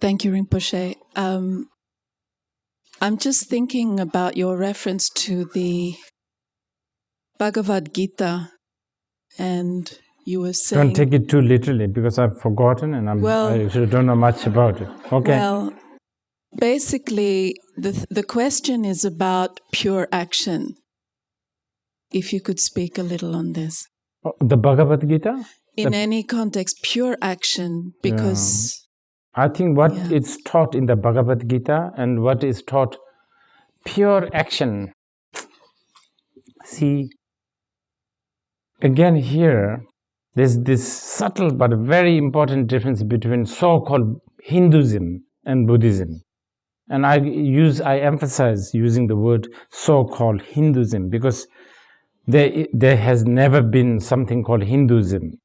Thank you, Rinpoche. I'm just thinking about your reference to the Bhagavad Gita, and you were saying... Don't take it too literally, because I've forgotten and I don't know much about it. Okay. Well, basically, the question is about pure action. If you could speak a little on this. The Bhagavad Gita? In any context, pure action, because... I think what is taught in the Bhagavad Gita and what is taught pure action. See, again here, there's this subtle but very important difference between so-called Hinduism and Buddhism. And I emphasize using the word so-called Hinduism because there has never been something called Hinduism.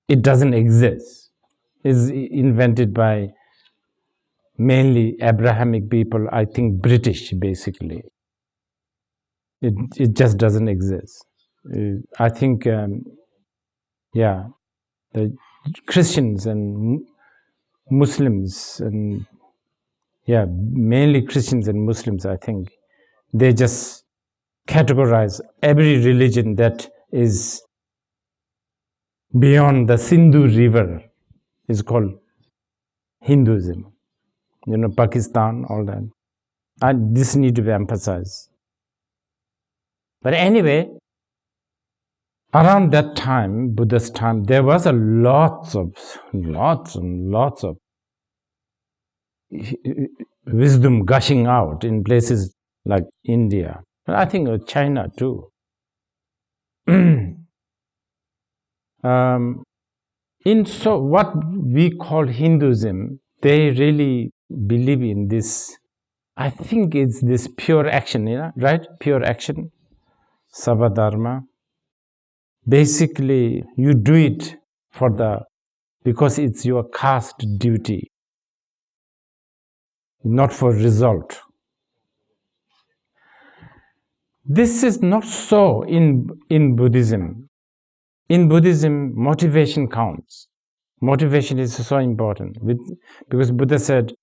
It doesn't exist. It's invented by mainly Abrahamic people, I think British basically. It just doesn't exist. I think, the Christians and Muslims and mainly Christians and Muslims, I think, they just categorize every religion that is beyond the Sindhu river is called Hinduism. You know, Pakistan, all that. And this need to be emphasized. But anyway, around that time, Buddha's time, there was lots and lots of wisdom gushing out in places like India. And I think China too. So what we call Hinduism, they really believe in this. I think it's this pure action, right? Pure action, Sabadharma. Basically, you do it because it's your caste duty, not for result. This is not so in Buddhism. In Buddhism, motivation counts. Motivation is so important because Buddha said,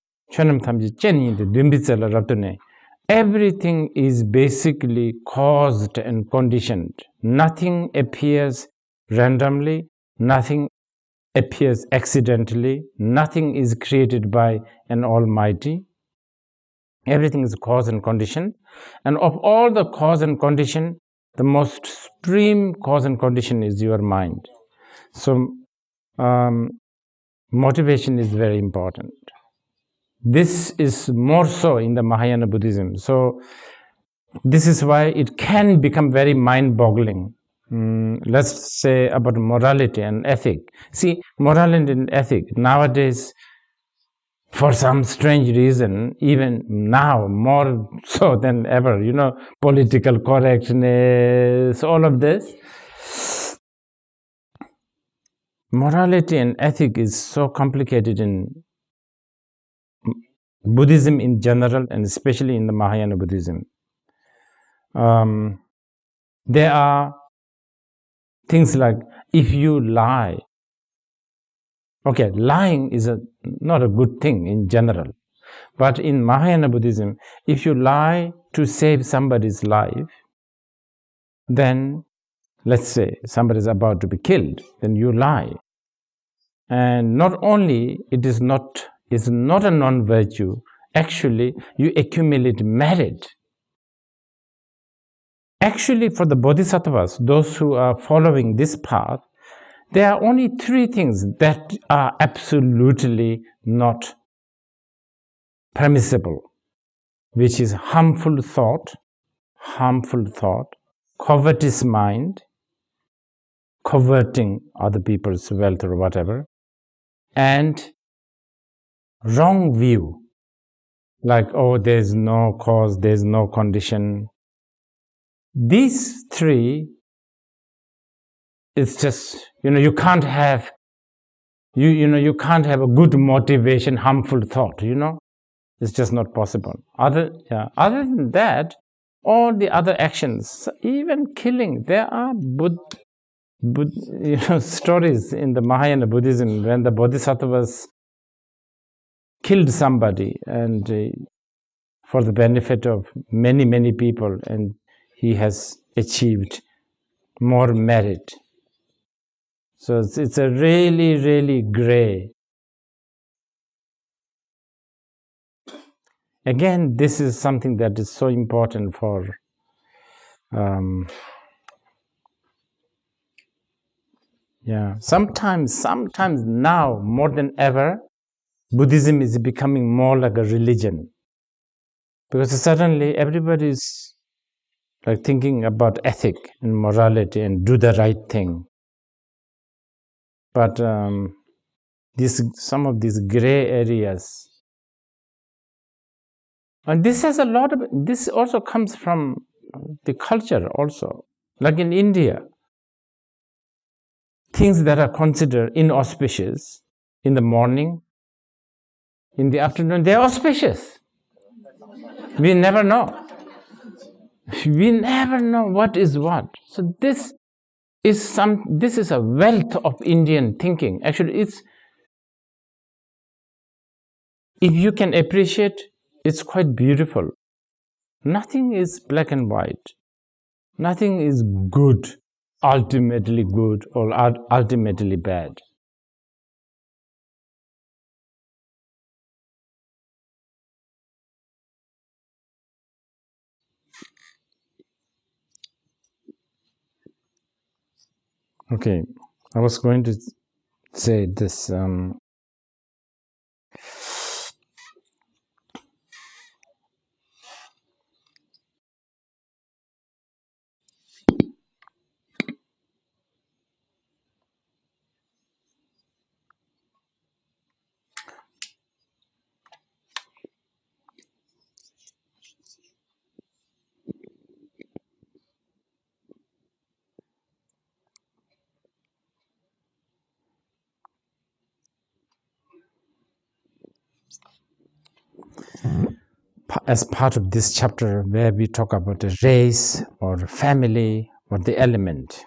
everything is basically caused and conditioned. Nothing appears randomly, nothing appears accidentally, nothing is created by an almighty. Everything is cause and condition. And of all the cause and condition, the most supreme cause and condition is your mind. So, motivation is very important. This is more so in the Mahayana Buddhism. So, this is why it can become very mind-boggling. Let's say about morality and ethic. See, morality and ethic, nowadays, for some strange reason, even now, more so than ever, political correctness, all of this. Morality and ethic is so complicated in Buddhism in general, and especially in the Mahayana Buddhism. There are things like, if you lie, okay, lying is not a good thing in general. But in Mahayana Buddhism, if you lie to save somebody's life, then let's say somebody is about to be killed, then you lie. And not only it's not a non-virtue, actually you accumulate merit. Actually, for the Bodhisattvas, those who are following this path, there are only 3 things that are absolutely not permissible, which is harmful thought, covetous mind, coveting other people's wealth or whatever, and wrong view, like, oh, there's no cause, there's no condition. These 3, it's just, you can't have, you can't have a good motivation, harmful thought, it's just not possible. Other than that, all the other actions, even killing, there are stories in the Mahayana Buddhism when the Bodhisattvas killed somebody and for the benefit of many, many people, and he has achieved more merit. So it's a really, really gray. Again, this is something that is so important for sometimes now more than ever, Buddhism is becoming more like a religion, because suddenly everybody is like thinking about ethic and morality and do the right thing. But some of these gray areas, and this has a lot of, this also comes from the culture also. Like in India, things that are considered inauspicious in the morning, in the afternoon, they're auspicious. We never know. We never know what is what. So this is a wealth of Indian thinking. Actually, it's, if you can appreciate, it's quite beautiful. Nothing is black and white. Nothing is good, ultimately good or ultimately bad. Okay, I was going to say this. As part of this chapter where we talk about a race or family or the element.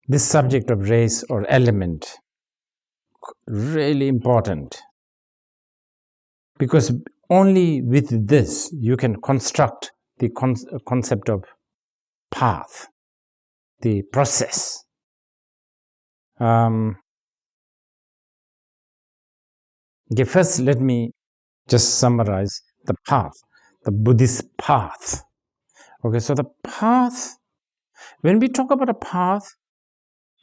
This subject of race or element, really important, because only with this you can construct the concept of path, the process. Okay, first let me just summarize the path, the Buddhist path. Okay, so the path, when we talk about a path,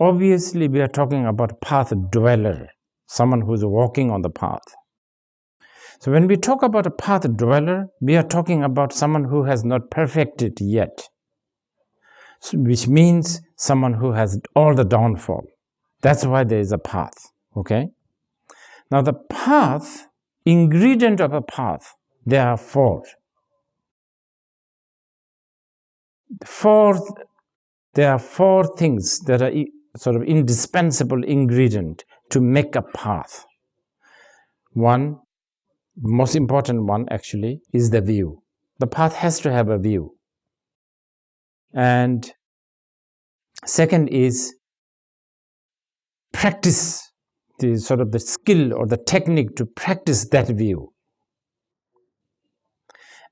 obviously we are talking about a path dweller, someone who is walking on the path. So when we talk about a path dweller, we are talking about someone who has not perfected yet, which means someone who has all the downfall. That's why there is a path, okay? Now the path, ingredient of a path, there are four. There are four things that are sort of indispensable ingredient to make a path. One, most important one actually, is the view. The path has to have a view. And second is practice, the sort of the skill or the technique to practice that view.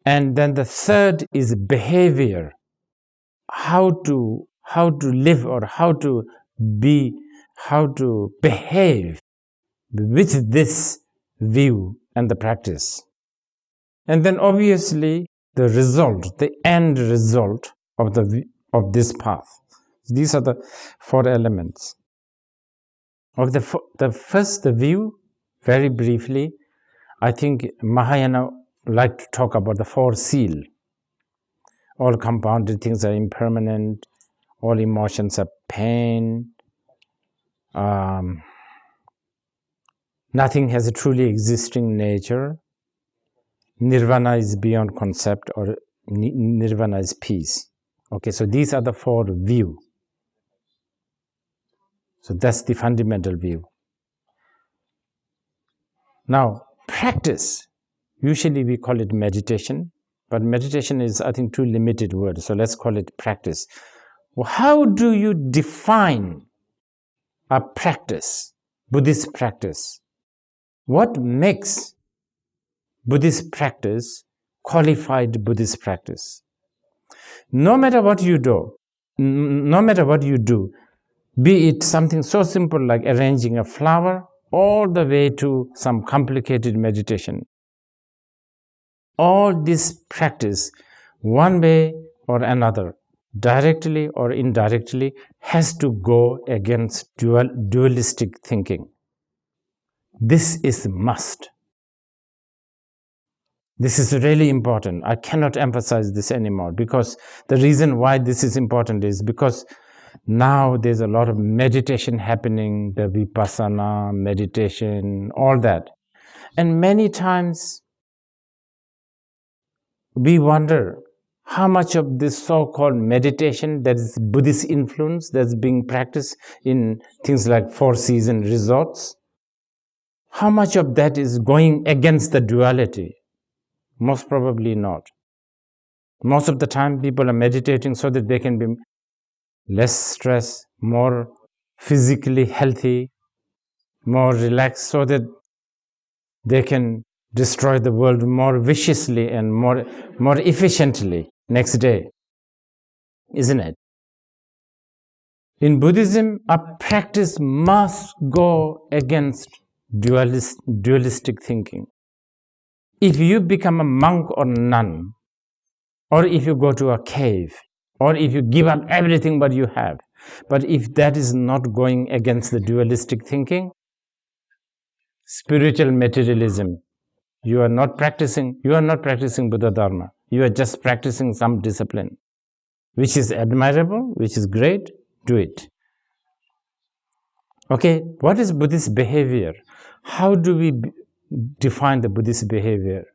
And then the third is behavior, how to live or how to behave with this view and the practice. And then obviously the result, the end result of this path. These are the four elements. Of the first, the view, very briefly, I think Mahayana like to talk about the four seal. All compounded things are impermanent. All emotions are pain. Nothing has a truly existing nature. Nirvana is beyond concept, or nirvana is peace. Okay, so these are the four view. So that's the fundamental view. Now, practice. Usually we call it meditation, But meditation is, I think, too limited word, so let's call it practice. How do you define a practice, Buddhist practice? What makes Buddhist practice qualified Buddhist practice? No matter what you do, be it something so simple like arranging a flower, all the way to some complicated meditation, all this practice, one way or another, directly or indirectly, has to go against dualistic thinking. This is a must. This is really important. I cannot emphasize this anymore, because the reason why this is important is because now there's a lot of meditation happening, the vipassana meditation, all that. And many times we wonder how much of this so-called meditation that is Buddhist influence that's being practiced in things like four-season resorts, how much of that is going against the duality? Most probably not. Most of the time people are meditating so that they can be less stressed, more physically healthy, more relaxed, so that they can destroy the world more viciously and more efficiently next day, isn't it? In Buddhism, a practice must go against dualistic thinking. If you become a monk or nun, or if you go to a cave, or if you give up everything what you have, but if that is not going against the dualistic thinking, spiritual materialism, you are not practicing Buddha Dharma. You are just practicing some discipline, which is admirable, which is great, do it. Okay, what is Buddhist behavior? How do we define the Buddhist behavior?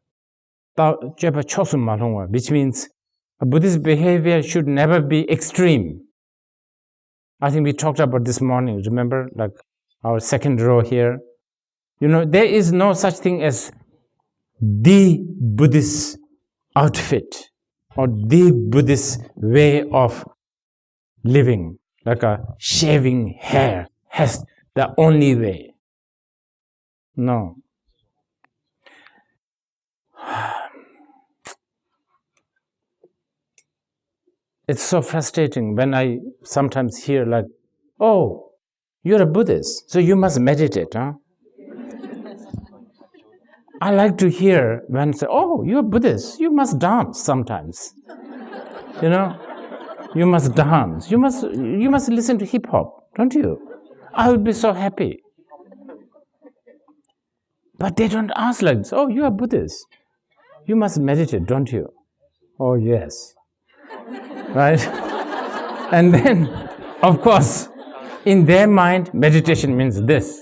Which means a Buddhist behavior should never be extreme. I think we talked about this morning, remember, like our second row here. There is no such thing as the Buddhist outfit or the Buddhist way of living, like a shaving hair has the only way. No. It's so frustrating when I sometimes hear like, oh, you're a Buddhist, so you must meditate, huh? I like to hear when say, oh, you're Buddhist, you must dance sometimes. You must dance. You must listen to hip hop, don't you? I would be so happy. But they don't ask like this. Oh, you are Buddhist. You must meditate, don't you? Oh, yes. Right? And then, of course, in their mind, meditation means this.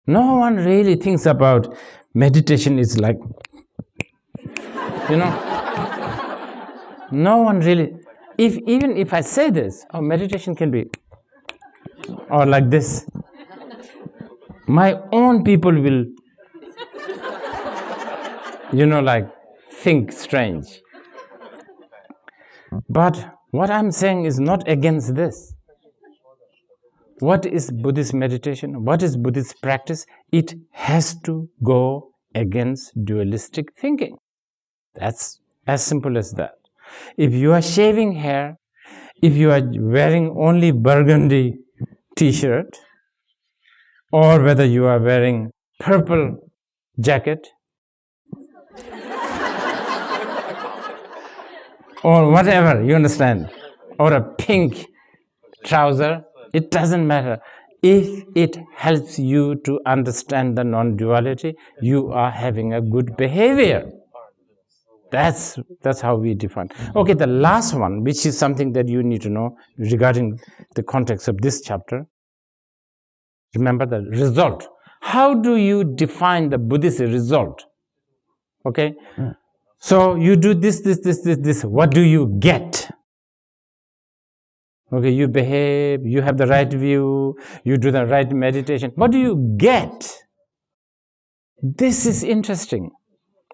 No one really thinks about meditation is like, no one really, even if I say this, oh, meditation can be, or like this, my own people will, like think strange. But what I'm saying is not against this. What is Buddhist meditation? What is Buddhist practice? It has to go against dualistic thinking. That's as simple as that. If you are shaving hair, if you are wearing only burgundy t-shirt, or whether you are wearing purple jacket, or whatever, you understand, or a pink trouser, it doesn't matter. If it helps you to understand the non-duality, you are having a good behavior. That's how we define. Okay, the last one, which is something that you need to know regarding the context of this chapter. Remember the result. How do you define the Buddhist result? Okay, so you do this. What do you get? Okay, you behave, you have the right view, you do the right meditation. What do you get? This is interesting.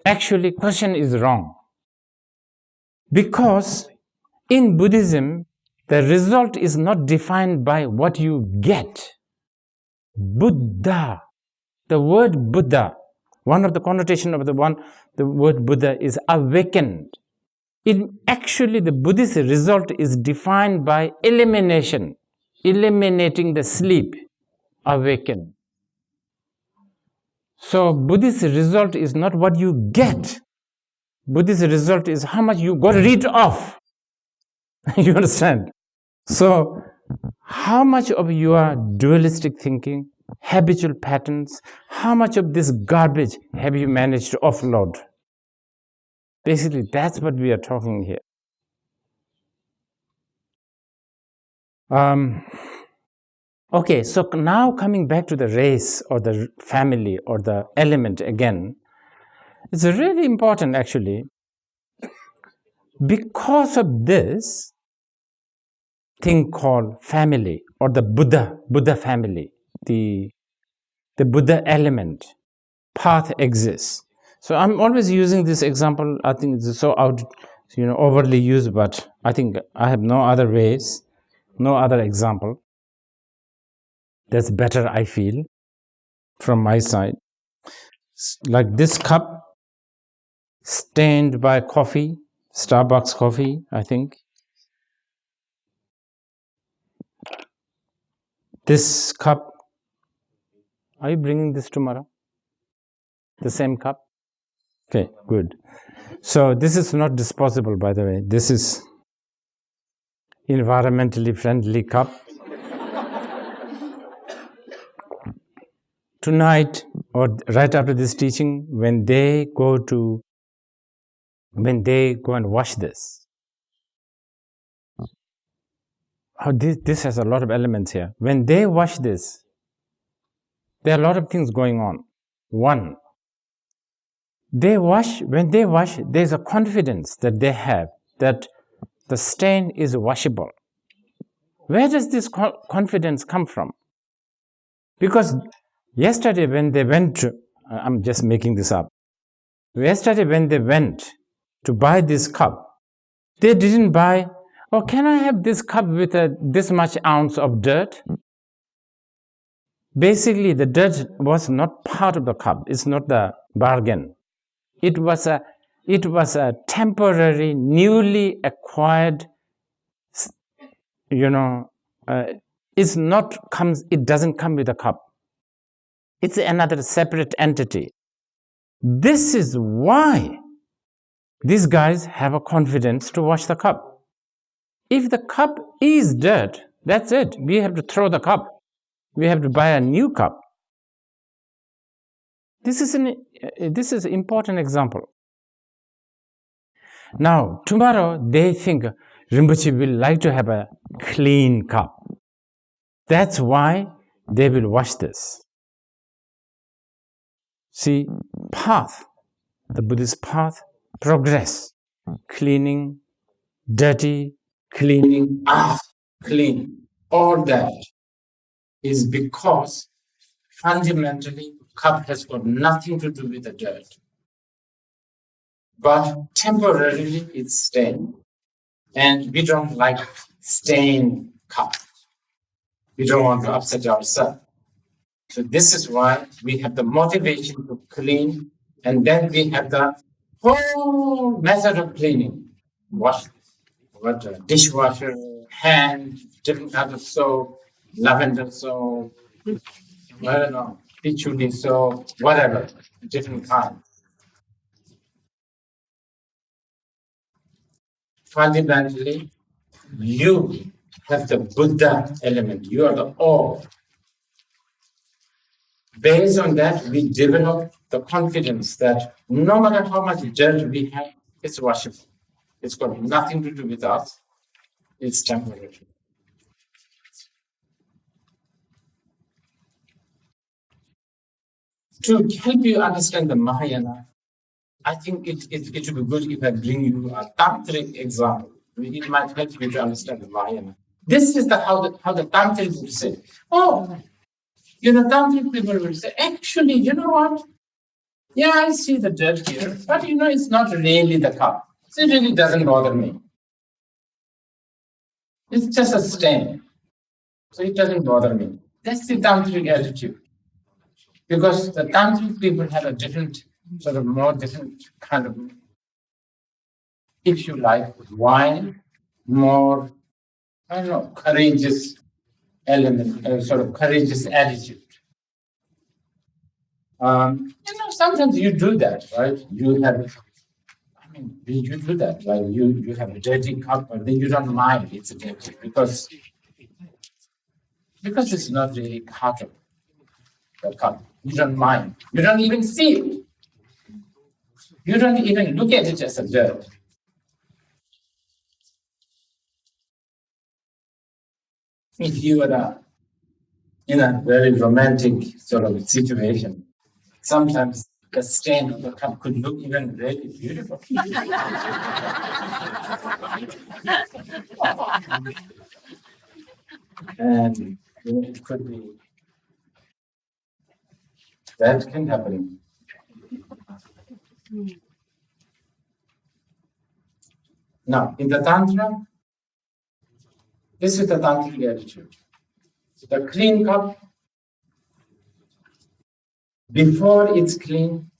actually question is wrong. Because in Buddhism, the result is not defined by what you get. Buddha, the word Buddha, one of the connotations of the word Buddha is awakened. Actually, the Buddhist result is defined by elimination, eliminating the sleep, awaken. So Buddhist result is not what you get. Buddhist result is how much you got rid of. You understand? So how much of your dualistic thinking, habitual patterns, how much of this garbage have you managed to offload? Basically, that's what we are talking here. Okay, so now coming back to the race or the family or the element again, it's really important actually. Because of this thing called family or the Buddha family, the Buddha element, path exists. So I'm always using this example. I think it's so overly used, but I think I have no other ways, no other example that's better, I feel, from my side. Like this cup stained by coffee, Starbucks coffee, I think. This cup, are you bringing this tomorrow? The same cup? Okay, good. So this is not disposable, by the way. This is environmentally friendly cup. Tonight or right after this teaching, when they go and wash this, this has a lot of elements here. When they wash this, there are a lot of things going on. One, when they wash, there's a confidence that they have that the stain is washable. Where does this confidence come from? Because yesterday when they went to, I'm just making this up. Yesterday when they went to buy this cup, they didn't buy, oh, can I have this cup with this much ounce of dirt? Basically, the dirt was not part of the cup. It's not the bargain. It was a temporary, newly acquired, it doesn't come with a cup. It's another separate entity. This is why these guys have a confidence to wash the cup. If the cup is dirt, that's it. We have to throw the cup. We have to buy a new cup. This is an important example. Now, tomorrow they think Rinpoche will like to have a clean cup. That's why they will wash this. See, path, the Buddhist path, progress, cleaning, dirty, cleaning, clean. All that is because fundamentally, cup has got nothing to do with the dirt. But temporarily, it's stained. And we don't like stained cup. We don't want to upset ourselves. So this is why we have the motivation to clean, and then we have the whole method of cleaning. Wash, dishwasher, hand, different types of soap, lavender soap, I don't know, patchouli soap, whatever, different kinds. Fundamentally, you have the Buddha element. You are the all. Based on that, we develop the confidence that no matter how much dirt we have, it's washable. It's got nothing to do with us. It's temporary. To help you understand the Mahayana, I think it would be good if I bring you a tantric example. It might help you to understand the Mahayana. This is how the tantric would say. Oh, tantric people will say, actually, you know what? Yeah, I see the dirt here, but it's not really the cup. So it really doesn't bother me. It's just a stain. So it doesn't bother me. That's the tantric attitude. Because the tantric people have a different, sort of more different kind of, if you like, wine, more, I don't know, courageous element, sort of courageous attitude. Sometimes you do that, right? You do that. Like you have a dirty cup, but then you don't mind it's dirty because it's not really part of the cup. You don't mind. You don't even see it. You don't even look at it as a dirt. If you are in a very romantic sort of situation, sometimes the stain of the cup could look even really beautiful. And it could be, that can happen. Now, in the Tantra, this is the Tantric attitude. The clean cup, before it's clean,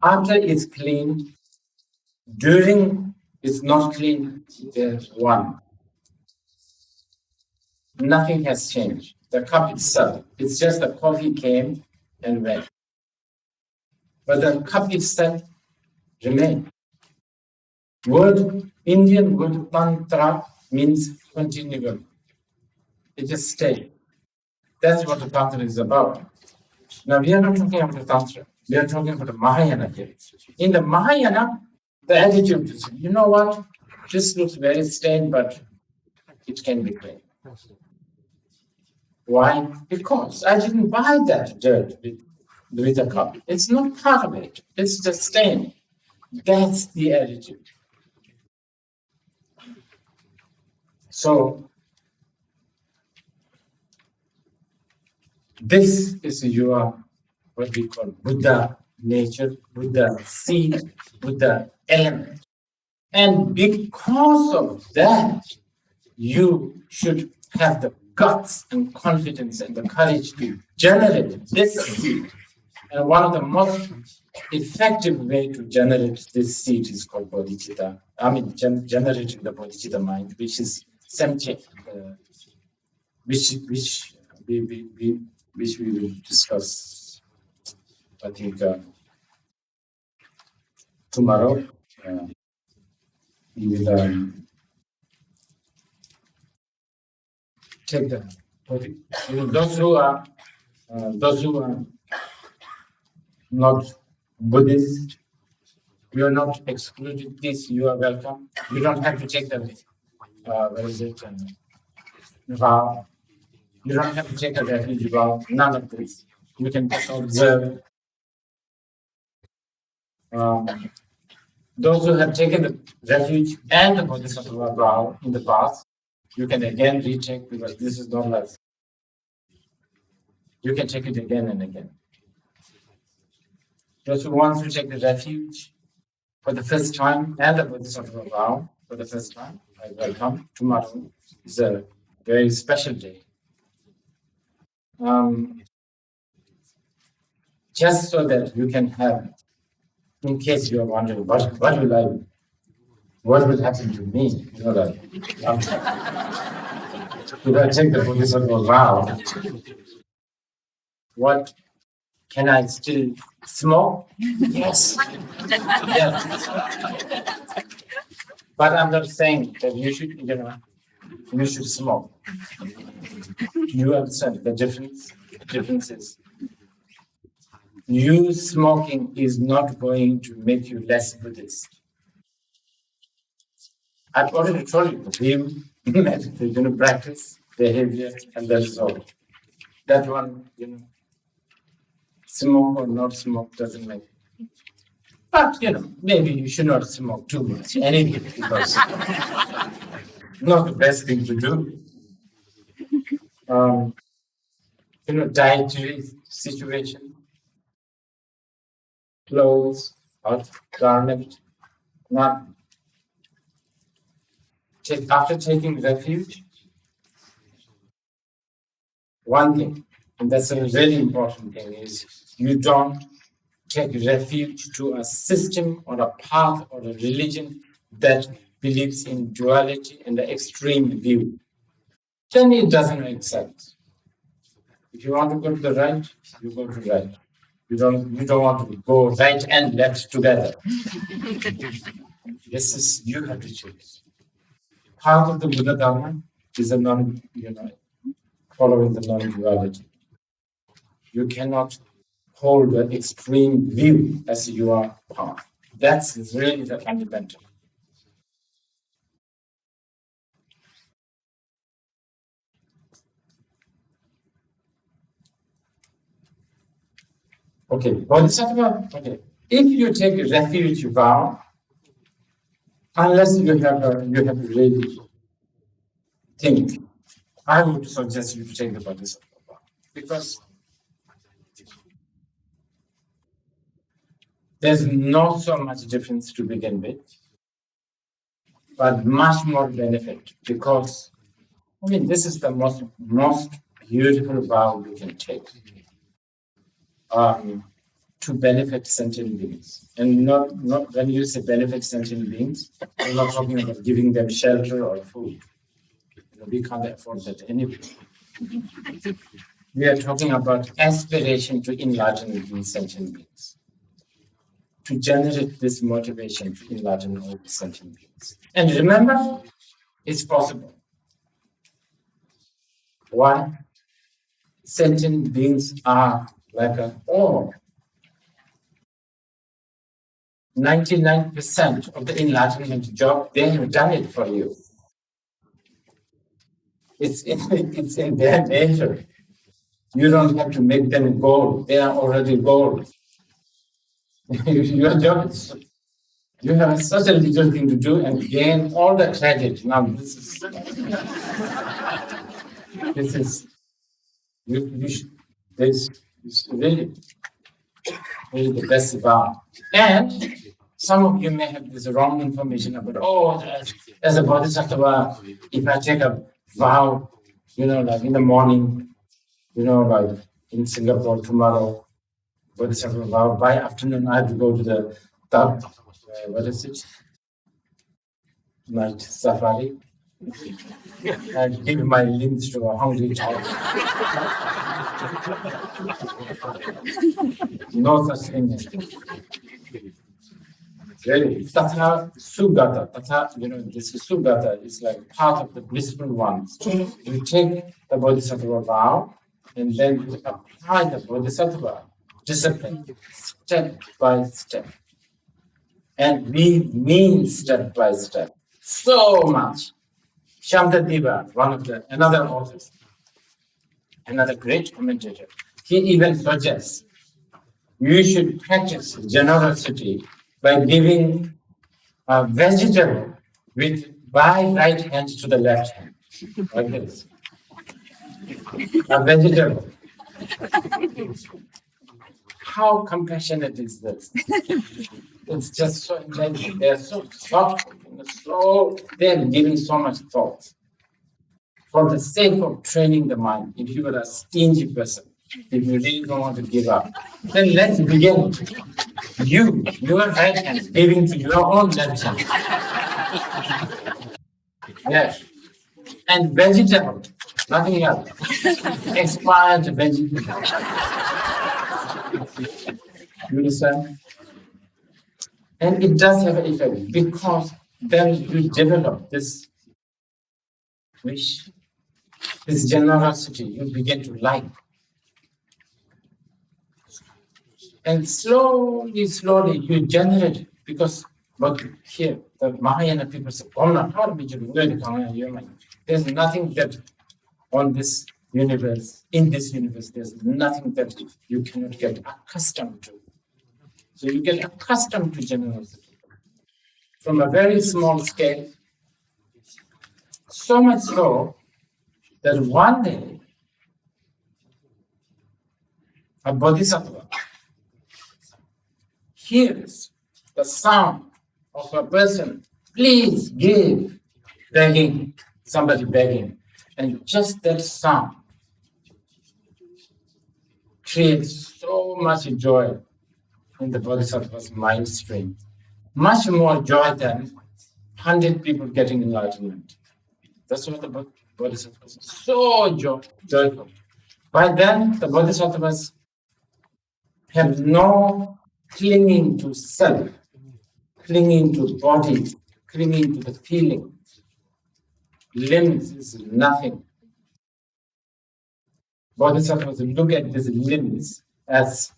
after it's clean, during it's not clean, there's one. Nothing has changed. The cup itself, it's just the coffee came and went. But the cup itself remains. Indian word tantra means continuum. It just stays. That's what the tantra is about. Now we are not talking about the tantra. We are talking about the Mahayana here. In the Mahayana, the attitude is, you know what? This looks very stained, but it can be clean. Why? Because I didn't buy that dirt with a cup. It's not part of it. It's just stain. That's the attitude. So this is your, what we call Buddha nature, Buddha seed, Buddha element. And because of that, you should have the guts and confidence and the courage to generate this seed. And one of the most effective way to generate this seed is called bodhicitta. Generating the bodhicitta mind, which is sentient, which we will discuss, I think, tomorrow. We will take the topic. Those who are not Buddhist, you are not excluded. This, you are welcome. You don't have to take the vow. You don't have to take a refuge vow. None of this. You can just observe. Those who have taken the refuge and the bodhisattva vow in the past, you can again retake, because this is not like you can take it again and again. Those who want to take the refuge for the first time and the bodhisattva vow for the first time, I welcome. Tomorrow is a very special day. Just so that you can have, in case you are wondering, what will happen to me? If I take the bodhisattva vow, what can I still smoke? Yes. Yes. But I'm not saying that you should smoke. You understand the difference? The difference is, you smoking is not going to make you less Buddhist. I've already told you the view, meditation, practice, behavior, and that's all. That one, smoke or not smoke doesn't make it. But, maybe you should not smoke too much anyway, because not the best thing to do. Dietary situation. clothes or garment. Not after taking refuge, one thing, and that's a very important thing, is you don't take refuge to a system or a path or a religion that believes in duality and the extreme view. Then it doesn't make sense. If you want to go to the right, you go to right. You don't want to go right and left together. This is, you have to choose. Part of the Buddha Dharma is a following the non-duality. You cannot hold the extreme view as your path. That's really the fundamental. Okay, Bodhisattva, okay. If you take a refuge vow, unless you have really think, I would suggest you to take the Bodhisattva vow. Because there's not so much difference to begin with, but much more benefit, because this is the most beautiful vow you can take. To benefit sentient beings. And not when you say benefit sentient beings, we're not talking about giving them shelter or food. We can't afford that anyway. We are talking about aspiration to enlighten these sentient beings. To generate this motivation to enlighten all the sentient beings. And remember, it's possible. Why? Sentient beings are like an ore. 99% of the enlightenment job, they have done it for you. It's in their nature. You don't have to make them gold. They are already gold. Your job is, you have such a little thing to do and gain all the credit. Now this is really the best vow. And some of you may have this wrong information about, as a bodhisattva, if I take a vow, like in the morning, like in Singapore tomorrow, bodhisattva vow, by afternoon I have to go to the night safari, and give my limbs to a hungry child. No such thing as this. Really, Tatha Sugata. This Sugata is like part of the blissful ones. You take the bodhisattva vow and then you apply the bodhisattva discipline step by step. And we mean step by step so much. Shamdadeva, another author, another great commentator, he even suggests you should practice generosity by giving a vegetable by right hand to the left hand, like this. A vegetable. How compassionate is this? It's just so amazing. They're so thoughtful, they're giving so much thought. For the sake of training the mind, if you are a stingy person, if you really don't want to give up, then let's begin. Your right hand giving to your own left hand. Yes. And vegetable, nothing else. Expired vegetable. You understand? And it does have an effect because then you develop this wish, this generosity, you begin to like. And slowly, you generate it because, but here, the Mahayana people say, there's nothing that on this universe, in this universe, there's nothing that you cannot get accustomed to. So you get accustomed to generosity from a very small scale, so much so that one day a bodhisattva, hears the sound of a person, please give, begging, somebody begging, and just that sound creates so much joy in the Bodhisattva's mind stream, much more joy than 100 people getting enlightenment. That's what the Bodhisattvas are so joyful. By then, the Bodhisattvas have no clinging to self, clinging to body, clinging to the feeling. Limbs is nothing. Bodhisattvas look at these limbs as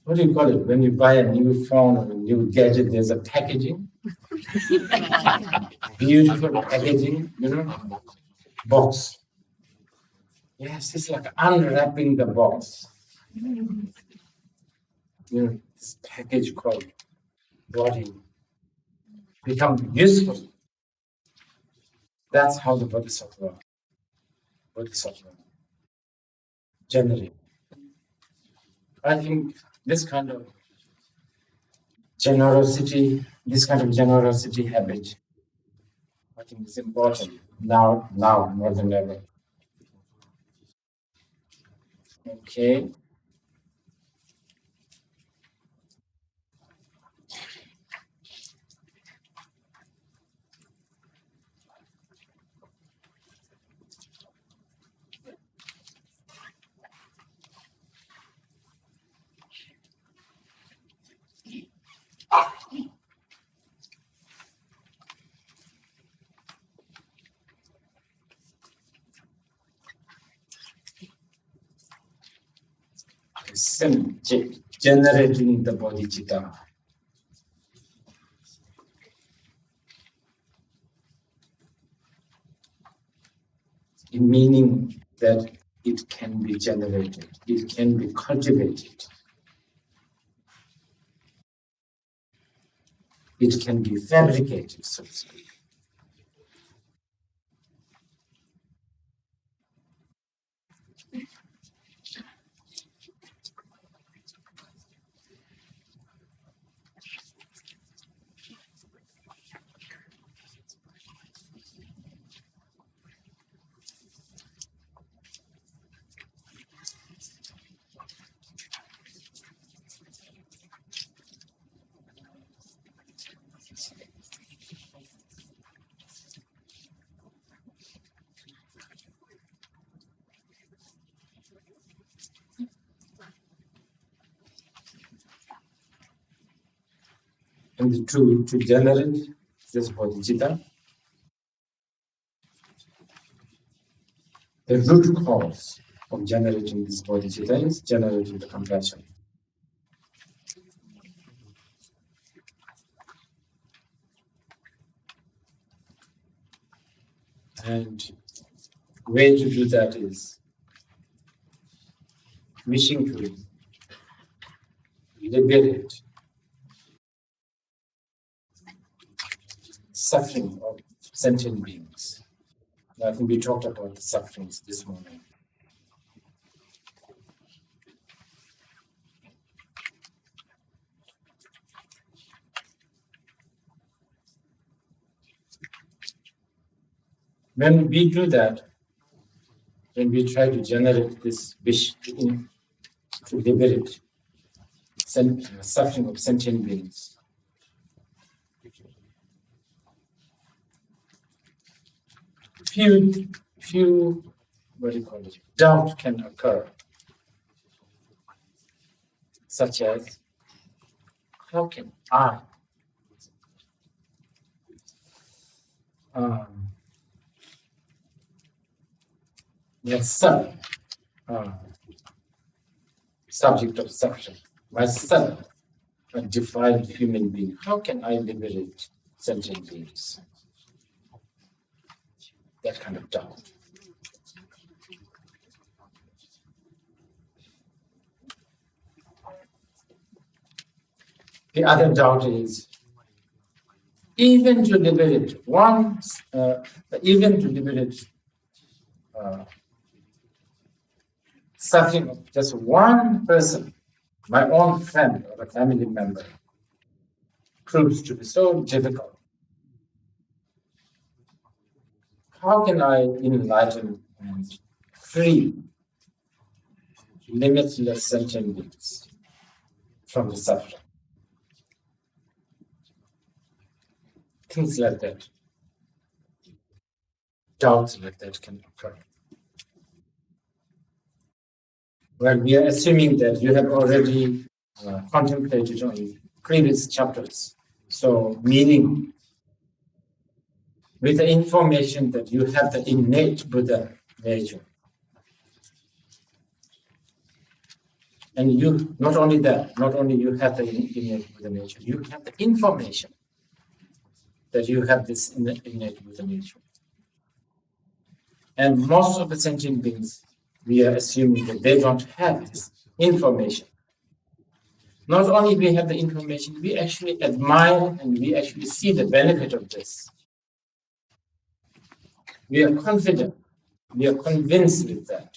what do you call it? When you buy a new phone or a new gadget, there's a packaging. Beautiful packaging, box. Yes, it's like unwrapping the box. This package called body become useful. That's how the Bodhisattva generate. I think this kind of generosity habit, I think is important now more than ever. Okay. Generating the bodhicitta. Meaning that it can be generated, it can be cultivated, it can be fabricated, so to speak. And to generate this bodhicitta, the root cause of generating this bodhicitta is generating the compassion. And the way to do that is wishing to liberate suffering of sentient beings. I think we talked about the sufferings this morning. When we do that, when we try to generate this wish to liberate suffering of sentient beings, few doubt can occur, such as, how can I myself, subject of suffering, myself, a defiled human being, how can I liberate sentient beings? That kind of doubt. The other doubt is, even to liberate suffering of just one person, my own friend or a family member, proves to be so difficult. How can I enlighten and free limitless sentient beings from the suffering? Things like that. Doubts like that can occur. Well, we are assuming that you have already contemplated on previous chapters. So, meaning, with the information that you have the innate Buddha nature. And you, not only that, not only you have the innate Buddha nature, you have the information that you have this innate Buddha nature. And most of the sentient beings, we are assuming that they don't have this information. Not only we have the information, we actually admire and we actually see the benefit of this. We are confident, we are convinced with that.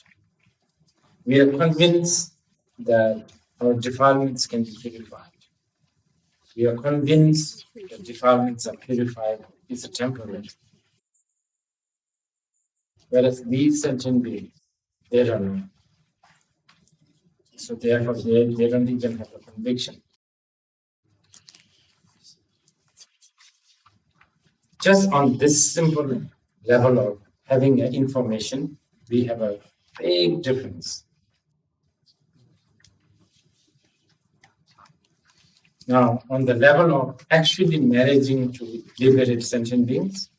We are convinced that our defilements can be purified. We are convinced that defilements are purified. It's a temporary. Whereas these sentient beings, they don't know. So therefore, they don't even have a conviction. Just on this simple level of having information, we have a big difference. Now, on the level of actually managing to liberate sentient beings,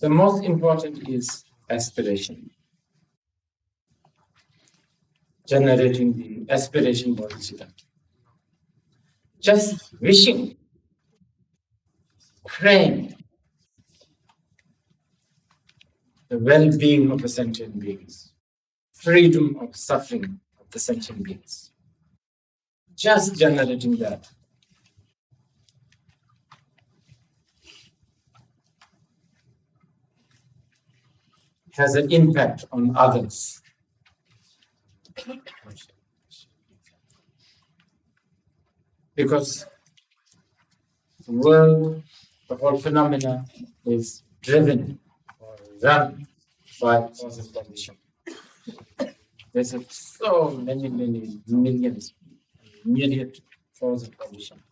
the most important is aspiration. Generating the aspiration bodhicitta. Just wishing, praying the well-being of the sentient beings, freedom of suffering of the sentient beings. Just generating that. Has an impact on others. Because the world, the whole phenomena is driven or run by cause and condition. There's so many millions, myriad cause and condition.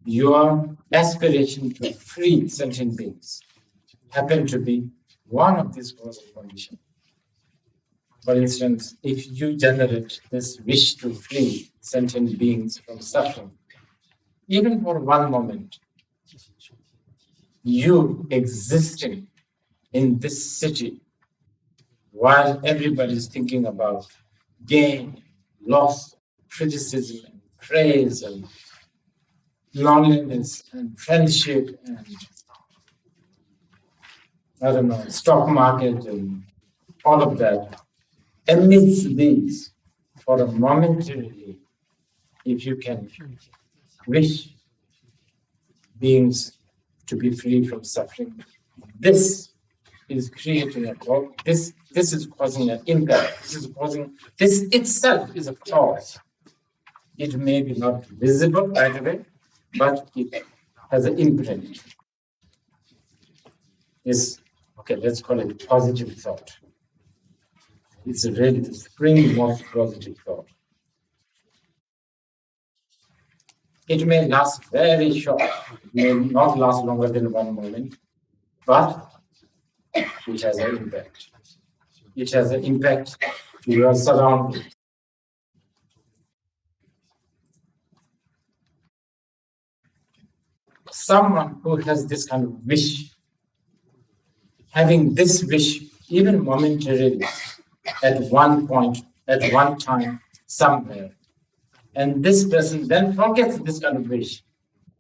Your aspiration to free sentient beings happen to be one of these cause and condition. For instance, if you generate this wish to free sentient beings from suffering, even for one moment, you existing in this city while everybody is thinking about gain, loss, criticism, and praise, and loneliness, and friendship, and I don't know, stock market, and all of that. Amidst these, for a momentarily, if you can wish beings to be free from suffering, this is creating a cause. This is causing an impact. This itself is a cause. It may be not visible right away, but it has an imprint. Okay, let's call it positive thought. It's really the spring most positive thought. It may last very short, it may not last longer than one moment, but it has an impact. It has an impact to your surroundings. Someone who has this kind of wish, having this wish even momentarily at one point, at one time, somewhere, and this person then forgets this kind of wish,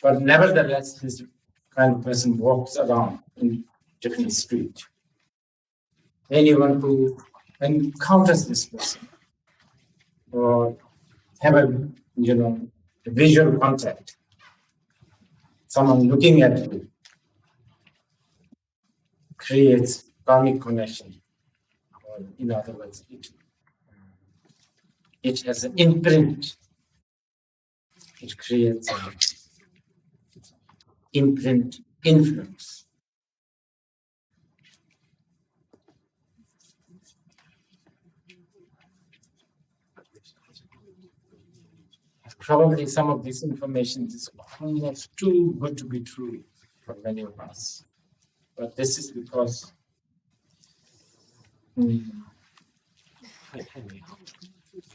but nevertheless, this kind of person walks around in different streets. Anyone who encounters this person or have a visual contact, someone looking at you, creates karmic connection. Or in other words, it has an imprint. It creates an imprint influence. Probably some of this information is almost too good to be true for many of us. But this is because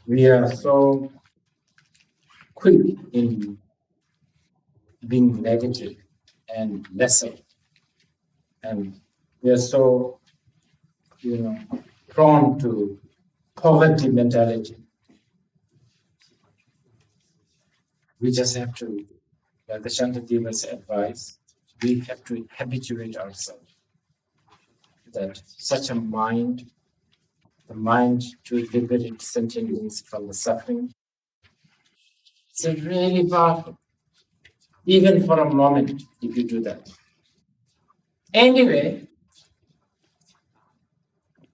we are so quick in being negative and lesser. And we are so, prone to poverty mentality. We just have to, like the Shantadeva's advice, we have to habituate ourselves that such a mind, the mind to liberate sentient beings from the suffering, it's really powerful. Even for a moment, if you do that. Anyway,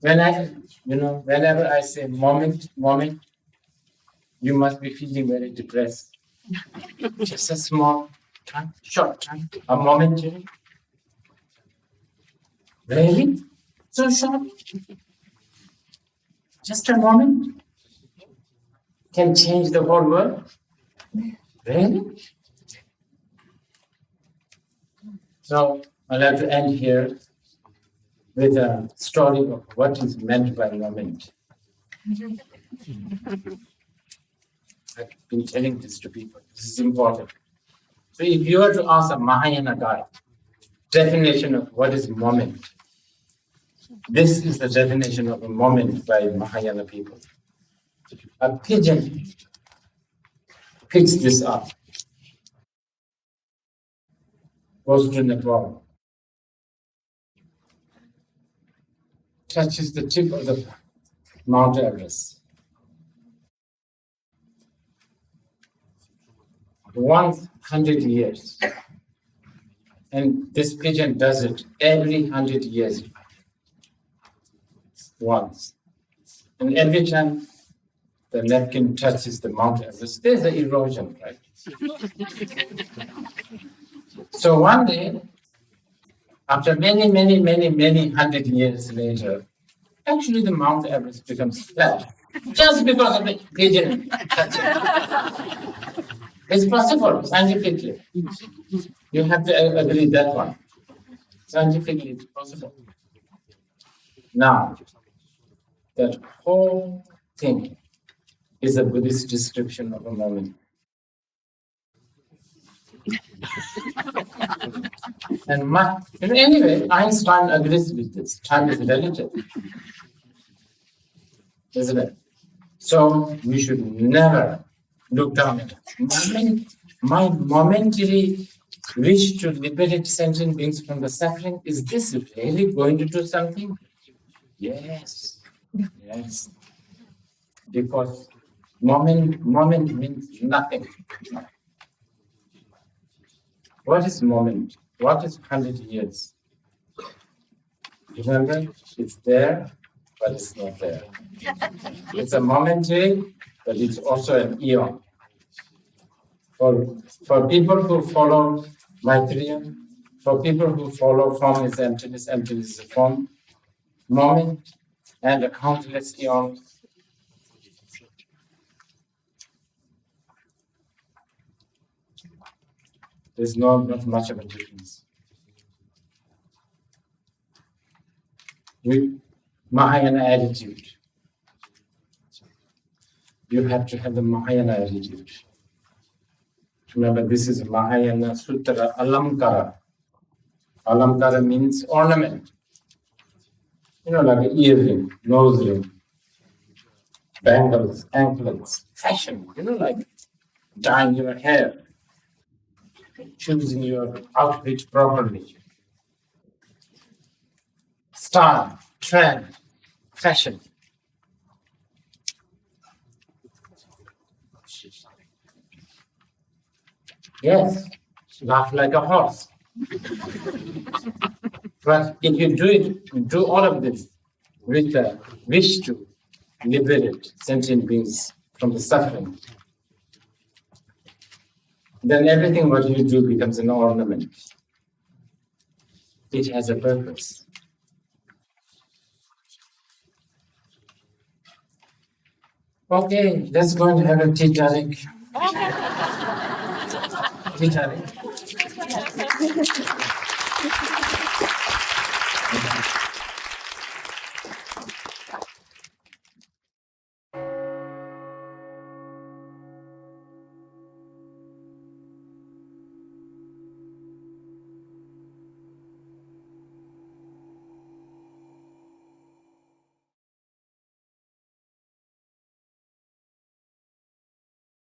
whenever I say moment, you must be feeling very depressed. Just a small time, short time, a momentary. Really? So short? Just a moment can change the whole world? Really? So I'll have to end here with a story of what is meant by moment. I've been telling this to people. This is important. So if you were to ask a Mahayana guy definition of what is moment, this is the definition of a moment by Mahayana people. A pigeon picks this up, goes to Nepal, touches the tip of the Mount Everest. 100 years. And this pigeon does it every 100 years once. And every time the napkin touches the Mount Everest, there's an erosion, right? So one day, after many 100 years later, actually the Mount Everest becomes flat just because of the pigeon touching. It's possible scientifically. You have to agree that one. Scientifically, it's possible. Now, that whole thing is a Buddhist description of a moment. And anyway, Einstein agrees with this. Time is relative, isn't it? So we should never look down at it. My momentary wish to liberate sentient beings from the suffering, is this really going to do something? Yes. Because moment means nothing. What is moment? What is 100 years? Remember, it's there, but it's not there. It's a momentary, but it's also an eon. For people who follow Maitreya, for people who follow form is emptiness is a form, moment, and a countless eon. There's not much of a difference. With Mahayana attitude, you have to have the Mahayana attitude. Remember, this is Mahayana Sutra Alamkara. Alamkara means ornament. Like an earring, nose ring, bangles, anklets, fashion, like dyeing your hair, choosing your outfit properly, style, trend, fashion. Yes, laugh like a horse. But if you do all of this with the wish to liberate sentient beings from the suffering, then everything what you do becomes an ornament. It has a purpose. Okay, let's go and have a tea tonic. Tea tonic.